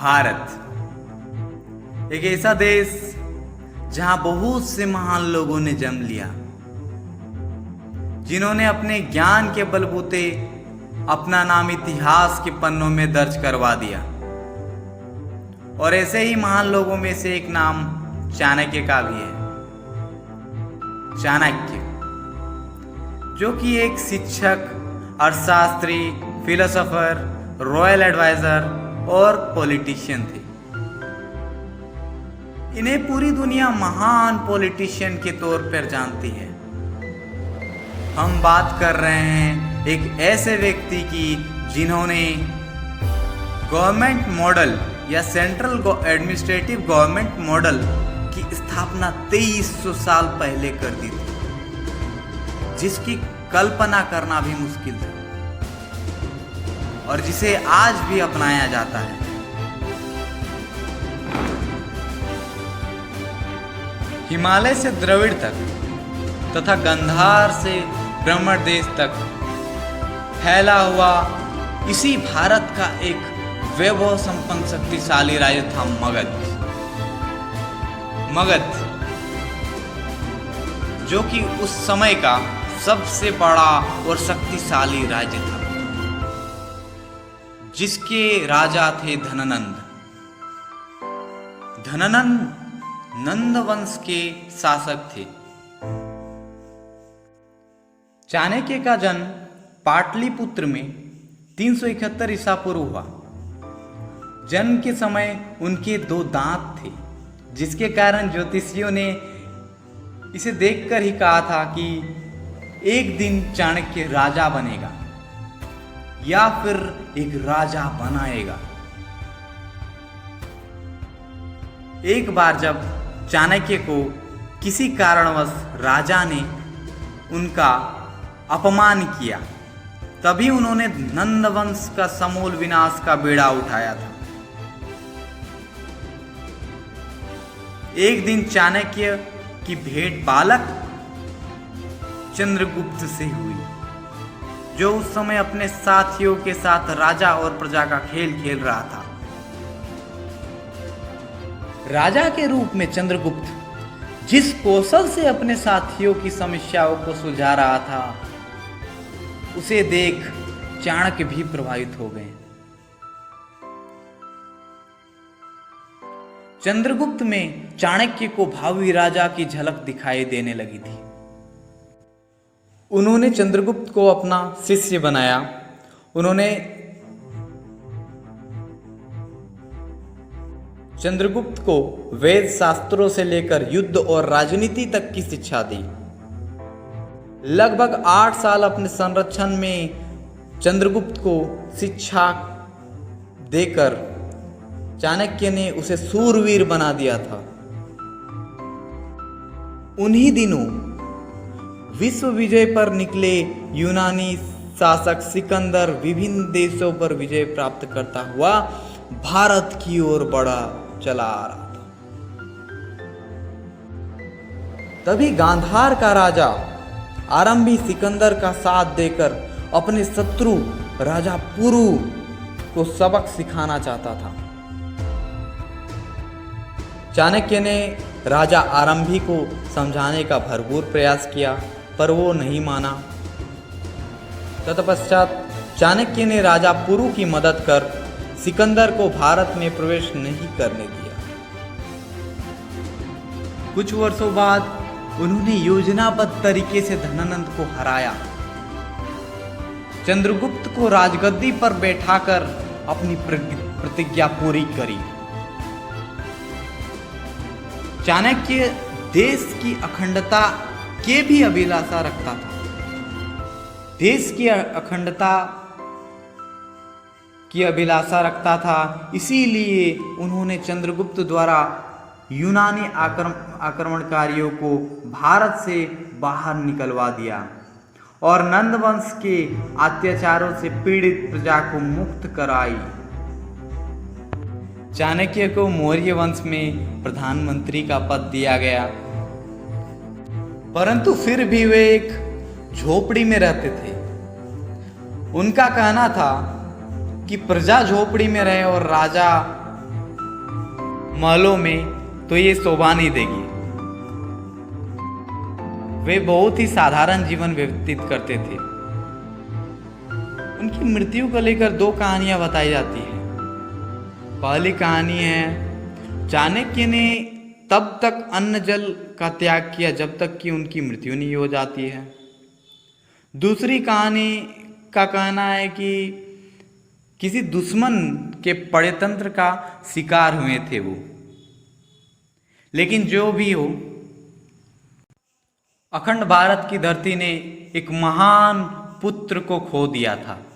भारत एक ऐसा देश जहां बहुत से महान लोगों ने जन्म लिया, जिन्होंने अपने ज्ञान के बलबूते अपना नाम इतिहास के पन्नों में दर्ज करवा दिया। और ऐसे ही महान लोगों में से एक नाम चाणक्य का भी है। चाणक्य, जो कि एक शिक्षक, अर्थशास्त्री, फिलोसोफर, रॉयल एडवाइजर और पॉलिटिशियन थे। इन्हें पूरी दुनिया महान पॉलिटिशियन के तौर पर जानती है। हम बात कर रहे हैं एक ऐसे व्यक्ति की जिन्होंने गवर्नमेंट मॉडल या सेंट्रल एडमिनिस्ट्रेटिव गवर्नमेंट मॉडल की स्थापना 2300 साल पहले कर दी थी, जिसकी कल्पना करना भी मुश्किल था और जिसे आज भी अपनाया जाता है। हिमालय से द्रविड़ तक तथा गंधार से ब्रह्मण देश तक फैला हुआ इसी भारत का एक वैभव संपन्न शक्तिशाली राज्य था मगध। मगध, जो कि उस समय का सबसे बड़ा और शक्तिशाली राज्य था, जिसके राजा थे धननंद। धननंद नंद वंश के शासक थे। चाणक्य का जन्म पाटलिपुत्र में 371 ईसा पूर्व हुआ। जन्म के समय उनके 2 दांत थे, जिसके कारण ज्योतिषियों ने इसे देखकर ही कहा था कि एक दिन चाणक्य राजा बनेगा या फिर एक राजा बनाएगा। एक बार जब चाणक्य को किसी कारणवश राजा ने उनका अपमान किया, तभी उन्होंने नंद वंश का समूल विनाश का बीड़ा उठाया था। एक दिन चाणक्य की भेंट बालक चंद्रगुप्त से हुई, जो उस समय अपने साथियों के साथ राजा और प्रजा का खेल खेल रहा था। राजा के रूप में चंद्रगुप्त जिस कौशल से अपने साथियों की समस्याओं को सुलझा रहा था, उसे देख चाणक्य भी प्रभावित हो गए। चंद्रगुप्त में चाणक्य को भावी राजा की झलक दिखाई देने लगी थी। उन्होंने चंद्रगुप्त को अपना शिष्य बनाया। उन्होंने चंद्रगुप्त को वेद शास्त्रों से लेकर युद्ध और राजनीति तक की शिक्षा दी। लगभग 8 साल अपने संरक्षण में चंद्रगुप्त को शिक्षा देकर चाणक्य ने उसे शूरवीर बना दिया था। उन्हीं दिनों विश्व विजय पर निकले यूनानी शासक सिकंदर विभिन्न देशों पर विजय प्राप्त करता हुआ भारत की ओर बढ़ा चला आ रहा था। तभी गांधार का राजा आरंभी सिकंदर का साथ देकर अपने शत्रु राजा पुरु को सबक सिखाना चाहता था। चाणक्य ने राजा आरंभी को समझाने का भरपूर प्रयास किया, पर वो नहीं माना। तत्पश्चात चाणक्य ने राजा पुरु की मदद कर सिकंदर को भारत में प्रवेश नहीं करने दिया। कुछ वर्षों बाद उन्होंने योजनाबद्ध तरीके से धननंद को हराया। चंद्रगुप्त को राजगद्दी पर बैठाकर अपनी प्रतिज्ञा पूरी करी। चाणक्य देश की अखंडता के भी अभिलाषा रखता था। देश की अखंडता की अभिलाषा रखता था, इसीलिए उन्होंने चंद्रगुप्त द्वारा यूनानी आक्रमणकारियों को भारत से बाहर निकलवा दिया और नंद वंश के अत्याचारों से पीड़ित प्रजा को मुक्त कराई। चाणक्य को मौर्य वंश में प्रधानमंत्री का पद दिया गया, परंतु फिर भी वे एक झोपड़ी में रहते थे। उनका कहना था कि प्रजा झोपड़ी में रहे और राजा महलों में तो ये शोभा नहीं देगी। वे बहुत ही साधारण जीवन व्यतीत करते थे। उनकी मृत्यु को लेकर दो कहानियां बताई जाती है। पहली कहानी है, चाणक्य ने तब तक अन्न जल का त्याग किया जब तक कि उनकी मृत्यु नहीं हो जाती है। दूसरी कहानी का कहना है कि किसी दुश्मन के षड्यंत्र का शिकार हुए थे वो। लेकिन जो भी हो, अखंड भारत की धरती ने एक महान पुत्र को खो दिया था।